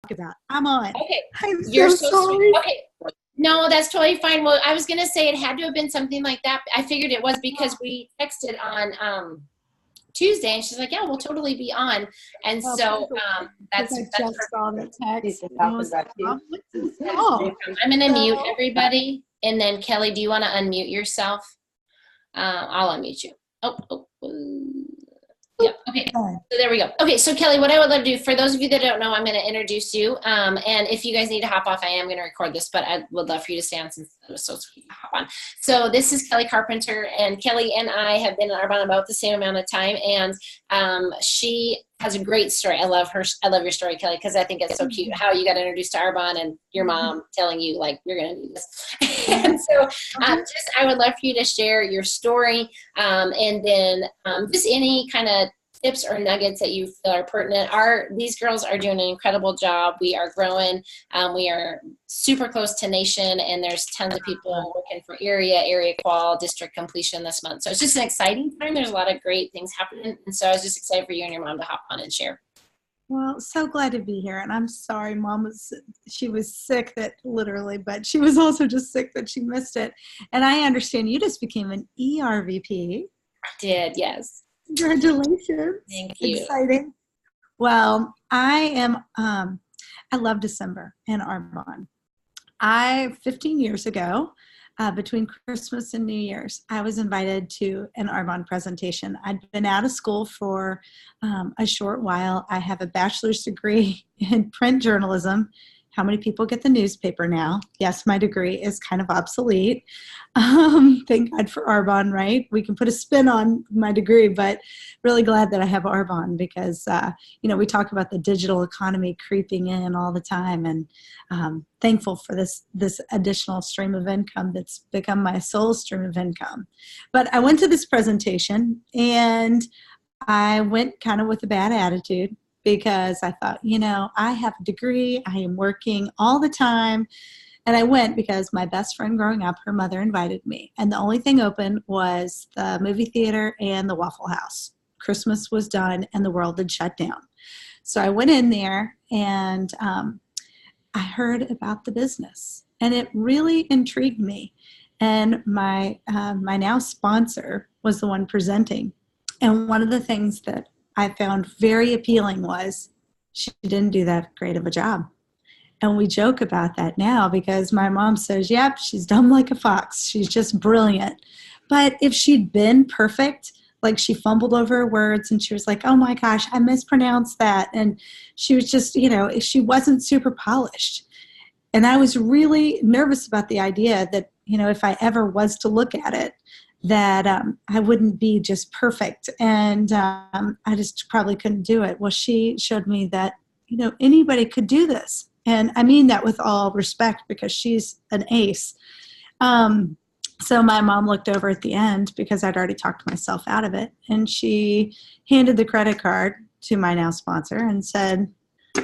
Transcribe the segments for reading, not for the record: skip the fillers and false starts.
about. I'm on. Okay. I'm You're so so sweet. sorry. Okay. No, that's totally fine. Well, I was going to say it had to have been something like that. I figured it was because we texted on Tuesday, and she's like, yeah, we'll totally be on. And so that's I just saw the text. I'm going to mute everybody. And then, Kelly, do you want to unmute yourself? I'll unmute you. Oh. Yeah. Okay. So there we go. Okay. So Kelly, what I would love to do for those of you that don't know, I'm going to introduce you. And if you guys need to hop off, I am going to record this, but I would love for you to stay on since it was so sweet to hop on. So this is Kelly Carpenter, and Kelly and I have been in Arbonne about the same amount of time. And she has a great story. I love your story, Kelly, because I think it's so cute how you got introduced to Arbonne and your mom telling you like, you're going to do this. And so I would love for you to share your story and then just any kind of tips or nuggets that you feel are pertinent. These girls are doing an incredible job. We are growing. We are super close to nation, and there's tons of people working for area qual, district completion this month. So it's just an exciting time. There's a lot of great things happening. And so I was just excited for you and your mom to hop on and share. Well, so glad to be here. And I'm sorry, Mom was sick but she was also just sick that she missed it. And I understand you just became an ERVP. I did, yes. Congratulations. Thank you. Exciting. Well, I love December in Arbonne. 15 years ago, between Christmas and New Year's, I was invited to an Arbonne presentation. I'd been out of school for a short while. I have a bachelor's degree in print journalism. How many people get the newspaper now? Yes, my degree is kind of obsolete. Thank God for Arbonne, right? We can put a spin on my degree, but really glad that I have Arbonne because, we talk about the digital economy creeping in all the time, and thankful for this additional stream of income that's become my sole stream of income. But I went to this presentation, and I went kind of with a bad attitude, because I thought, I have a degree, I am working all the time. And I went because my best friend growing up, her mother invited me. And the only thing open was the movie theater and the Waffle House. Christmas was done and the world had shut down. So I went in there and I heard about the business. And it really intrigued me. And my now sponsor was the one presenting. And one of the things that I found very appealing was she didn't do that great of a job. And we joke about that now because my mom says, yep, she's dumb like a fox. She's just brilliant. But if she'd been perfect, like she fumbled over her words and she was like, oh my gosh, I mispronounced that. And she was just, she wasn't super polished. And I was really nervous about the idea that, if I ever was to look at it, that I wouldn't be just perfect, and I just probably couldn't do it. Well, she showed me that, anybody could do this. And I mean that with all respect because she's an ace. So my mom looked over at the end because I'd already talked myself out of it, and she handed the credit card to my now sponsor and said,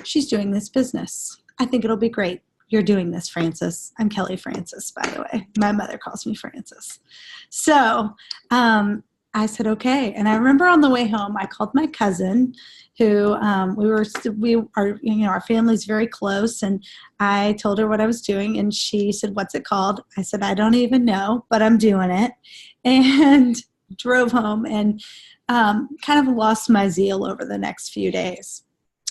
she's doing this business. I think it'll be great. You're doing this, Frances. I'm Kelly Frances, by the way. My mother calls me Frances. So I said, okay. And I remember on the way home, I called my cousin who our family's very close. And I told her what I was doing. And she said, what's it called? I said, I don't even know, but I'm doing it. And drove home and kind of lost my zeal over the next few days.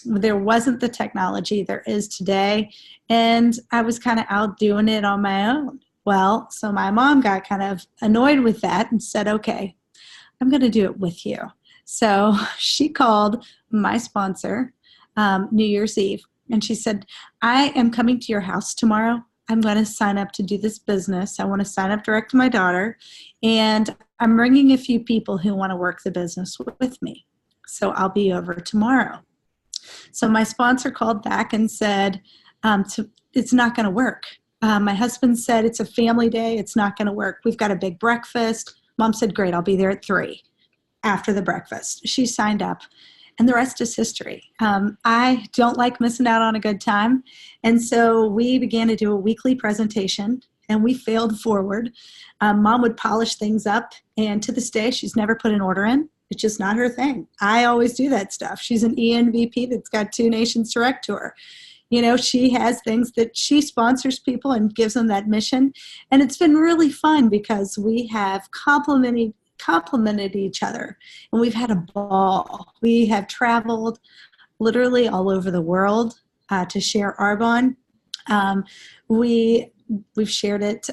There wasn't the technology there is today, and I was kind of out doing it on my own. Well, so my mom got kind of annoyed with that and said, okay, I'm going to do it with you. So she called my sponsor New Year's Eve, and she said, I am coming to your house tomorrow. I'm going to sign up to do this business. I want to sign up direct to my daughter, and I'm bringing a few people who want to work the business with me. So I'll be over tomorrow. So my sponsor called back and said, it's not going to work. My husband said it's a family day. It's not going to work. We've got a big breakfast. Mom said, great, I'll be there at 3 after the breakfast. She signed up, and the rest is history. I don't like missing out on a good time. And so we began to do a weekly presentation, and we failed forward. Mom would polish things up, and to this day, she's never put an order in. It's just not her thing. I always do that stuff. She's an ENVP that's got 2 Nations Direct Tour. She has things that she sponsors people and gives them that mission. And it's been really fun because we have complemented each other, and we've had a ball. We have traveled literally all over the world to share Arbonne. We've shared it.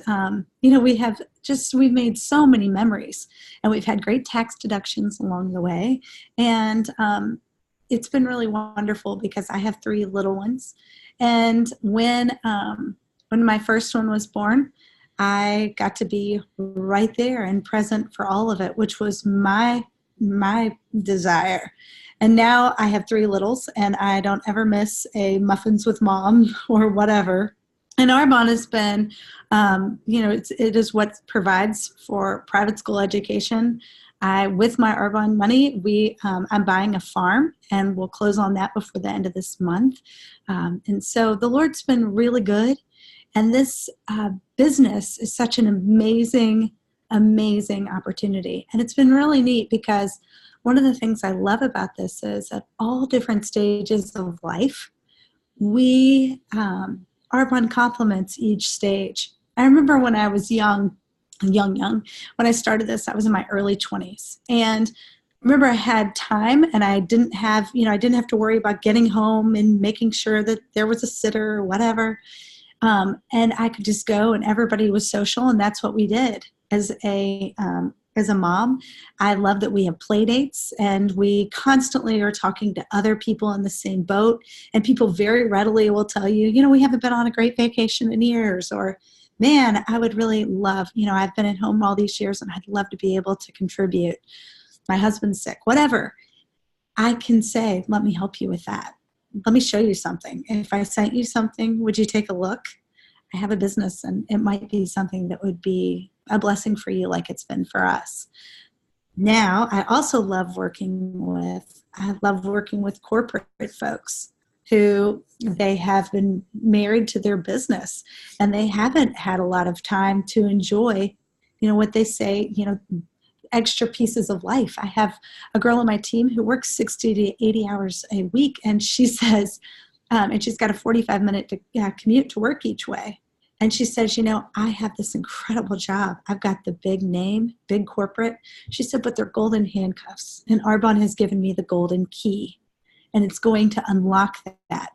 We've made so many memories, and we've had great tax deductions along the way. And it's been really wonderful because I have 3 little ones. And when my first one was born, I got to be right there and present for all of it, which was my desire. And now I have 3 littles, and I don't ever miss a muffins with mom or whatever. And Arbonne has been, it is what provides for private school education. With my Arbonne money, I'm buying a farm, and we'll close on that before the end of this month. And so the Lord's been really good. And this business is such an amazing, amazing opportunity. And it's been really neat because one of the things I love about this is at all different stages of life, Arbonne complements each stage. I remember when I was young, when I started this, I was in my early 20s. And I remember I had time, and I didn't have to worry about getting home and making sure that there was a sitter or whatever. And I could just go, and everybody was social, and that's what we did. As a mom, I love that we have play dates, and we constantly are talking to other people in the same boat, and people very readily will tell you, we haven't been on a great vacation in years, or man, I would really love, I've been at home all these years and I'd love to be able to contribute. My husband's sick, whatever. I can say, let me help you with that. Let me show you something. If I sent you something, would you take a look? I have a business, and it might be something that would be a blessing for you like it's been for us. Now, I also love working with corporate folks who they have been married to their business, and they haven't had a lot of time to enjoy, what they say, extra pieces of life. I have a girl on my team who works 60 to 80 hours a week, and she says, and she's got a 45-minute commute to work each way. And she says, I have this incredible job. I've got the big name, big corporate. She said, but they're golden handcuffs. And Arbonne has given me the golden key. And it's going to unlock that.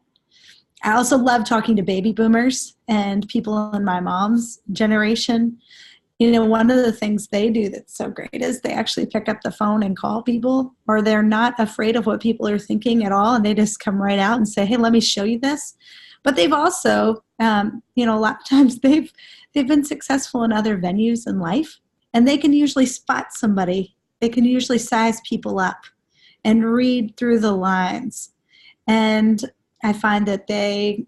I also love talking to baby boomers and people in my mom's generation. One of the things they do that's so great is they actually pick up the phone and call people, or they're not afraid of what people are thinking at all. And they just come right out and say, hey, let me show you this. But they've also, a lot of times they've been successful in other venues in life, and they can usually spot somebody. They can usually size people up and read through the lines. And I find that they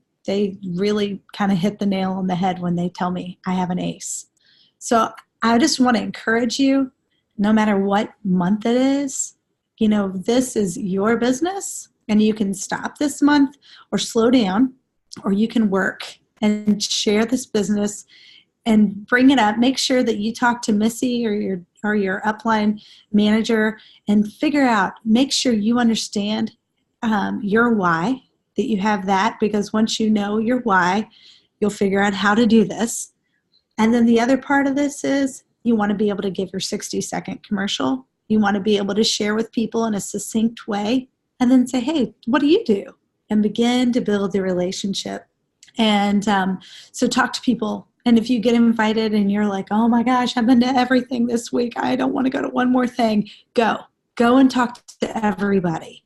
really kind of hit the nail on the head when they tell me I have an ace. So I just want to encourage you, no matter what month it is, this is your business, and you can stop this month or slow down, or you can work and share this business and bring it up. Make sure that you talk to Missy or your upline manager and make sure you understand your why, that you have that, because once you know your why, you'll figure out how to do this. And then the other part of this is you want to be able to give your 60-second commercial. You want to be able to share with people in a succinct way, and then say, hey, what do you do? And begin to build the relationship. And so talk to people. And if you get invited and you're like, oh my gosh, I've been to everything this week, I don't want to go to one more thing, go and talk to everybody.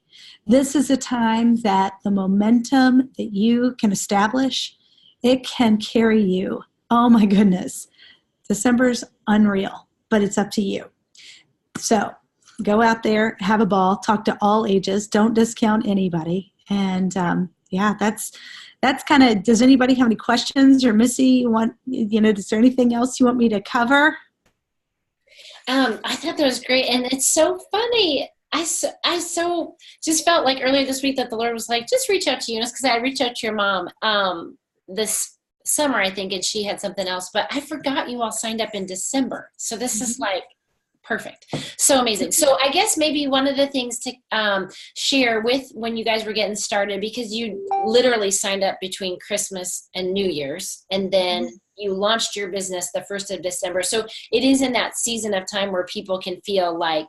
This is a time that the momentum that you can establish, it can carry you. Oh my goodness. December's unreal, but it's up to you. So go out there, have a ball, talk to all ages, don't discount anybody. And that's kind of, does anybody have any questions? Or Missy, is there anything else you want me to cover? I thought that was great. And it's so funny. I so just felt like earlier this week that the Lord was like, just reach out to Eunice, because I reached out to your mom this summer, I think, and she had something else. But I forgot you all signed up in December. So this is like Perfect. So amazing. So I guess maybe one of the things to share with when you guys were getting started, because you literally signed up between Christmas and New Year's, and then you launched your business the 1st of December. So it is in that season of time where people can feel like,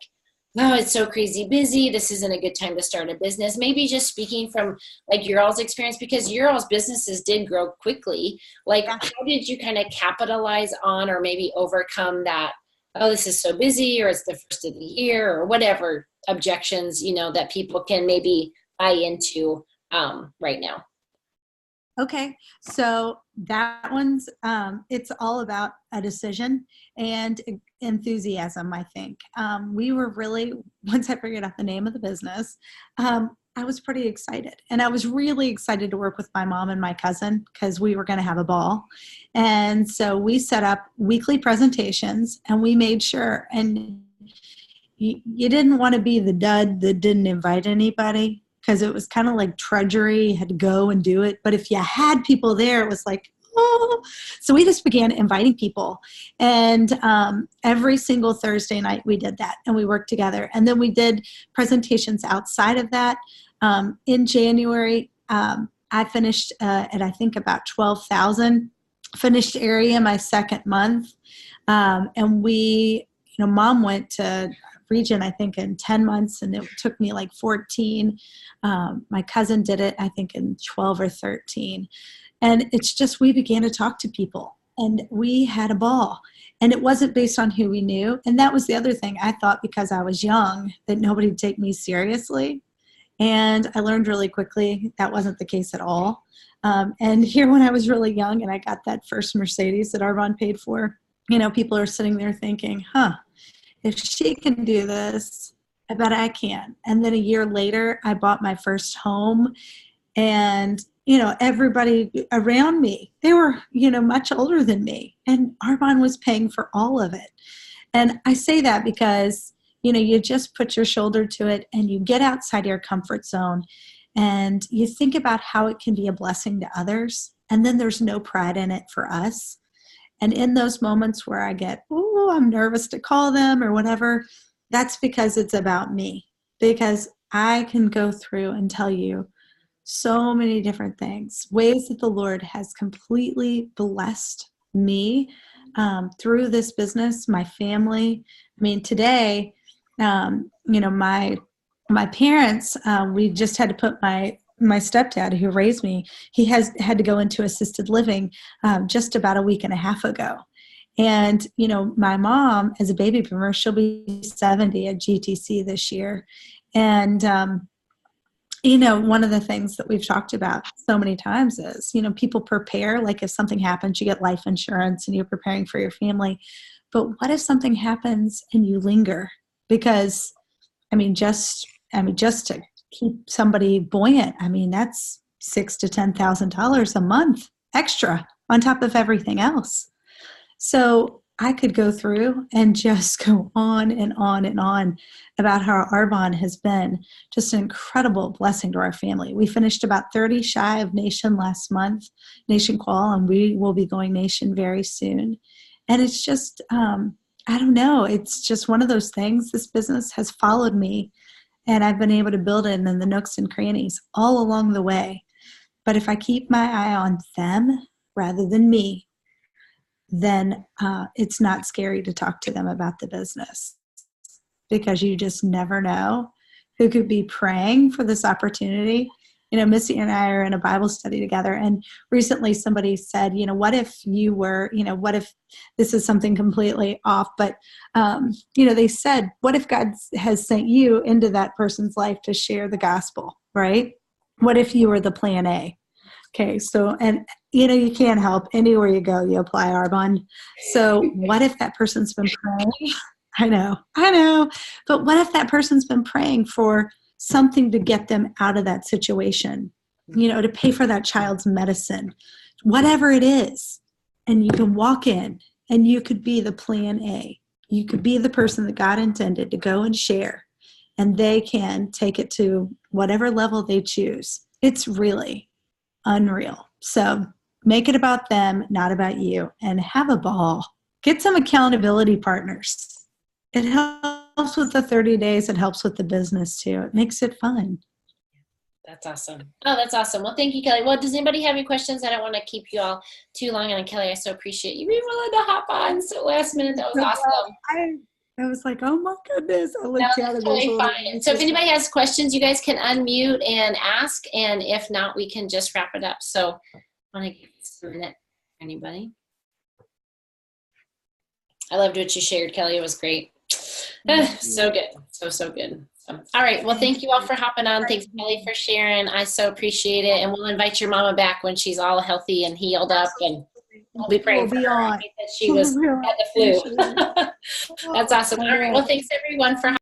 oh, it's so crazy busy. This isn't a good time to start a business. Maybe just speaking from like your all's experience, because your all's businesses did grow quickly. Like, how did you kind of capitalize on or maybe overcome that, oh, this is so busy, or it's the first of the year, or whatever objections, you know, that people can maybe buy into right now? Okay, so that one's, it's all about a decision and enthusiasm, I think. We were really, once I figured out the name of the business, I was pretty excited. And I was really excited to work with my mom and my cousin because we were going to have a ball. And so we set up weekly presentations, and we made sure, and you didn't want to be the dud that didn't invite anybody, because it was kind of like drudgery. You had to go and do it. But if you had people there, it was like, oh. So we just began inviting people. And every single Thursday night we did that, and we worked together. And then we did presentations outside of that. In January, I finished at, I think, about 12,000 finished area my second month. And we, you know, Mom went to region, I think, in 10 months, and it took me like 14. My cousin did it, I think, in 12 or 13. And it's just, we began to talk to people, and we had a ball. And it wasn't based on who we knew. And that was the other thing. I thought because I was young that nobody would take me seriously. And I learned really quickly that wasn't the case at all. And here, when I was really young and I got that first Mercedes that Arvon paid for, you know, people are sitting there thinking, if she can do this, I bet I can. And then a year later, I bought my first home, and, you know, everybody around me, they were, you know, much older than me, and Arvon was paying for all of it. And I say that because, you know, you just put your shoulder to it, and you get outside your comfort zone, and you think about how it can be a blessing to others. And then there's no pride in it for us. And in those moments where I get, oh, I'm nervous to call them or whatever, that's because it's about me. Because I can go through and tell you so many different things, ways that the Lord has completely blessed me through this business, my family. I mean, today, you know, my parents, we just had to put my stepdad, who raised me, he had to go into assisted living just about a week and a half ago. And, you know, my mom, as a baby boomer, she'll be 70 at GTC this year. And, you know, one of the things that we've talked about so many times is, you know, people prepare, like if something happens, you get life insurance and you're preparing for your family. But what if something happens and you linger? Because, just to keep somebody buoyant, that's $6,000 to $10,000 a month extra on top of everything else. So I could go through and just go on and on and on about how Arvon has been just an incredible blessing to our family. We finished about 30 shy of Nation last month, Nation Qual, and we will be going Nation very soon. And it's just, I don't know, it's just one of those things. This business has followed me, and I've been able to build it in the nooks and crannies all along the way. But if I keep my eye on them rather than me, then it's not scary to talk to them about the business, because you just never know who could be praying for this opportunity. You know, Missy and I are in a Bible study together, and recently somebody said, you know, what if you were, you know, what if this is something completely off, but, you know, they said, what if God has sent you into that person's life to share the gospel, right? What if you were the plan A? Okay, so, and, you know, you can't help. Anywhere you go, you apply Arvon. So what if that person's been praying? I know. But what if that person's been praying for something to get them out of that situation, you know, to pay for that child's medicine, whatever it is. And you can walk in and you could be the plan A. You could be the person that God intended to go and share, and they can take it to whatever level they choose. It's really unreal. So make it about them, not about you, and have a ball. Get some accountability partners. It helps with the 30 days. It helps with the business too. It makes it fun. That's awesome. Oh, that's awesome. Well, thank you, Kelly. Well, does anybody have any questions? I don't want to keep you all too long. And Kelly, I so appreciate you being willing to hop on so last minute. That was awesome. I was like, oh my goodness. I looked No, out that's and there's totally a fine. little. So if anybody has questions, you guys can unmute and ask. And if not, we can just wrap it up. So I want to give this a minute. Anybody? I loved what you shared, Kelly. It was great. So good. So good. All right. Well, thank you all for hopping on. Thanks, Kelly, for sharing. I so appreciate it. And we'll invite your mama back when she's all healthy and healed up. And we'll be praying for her. I think that she was at the flu. That's awesome. All right. Well, thanks, everyone, for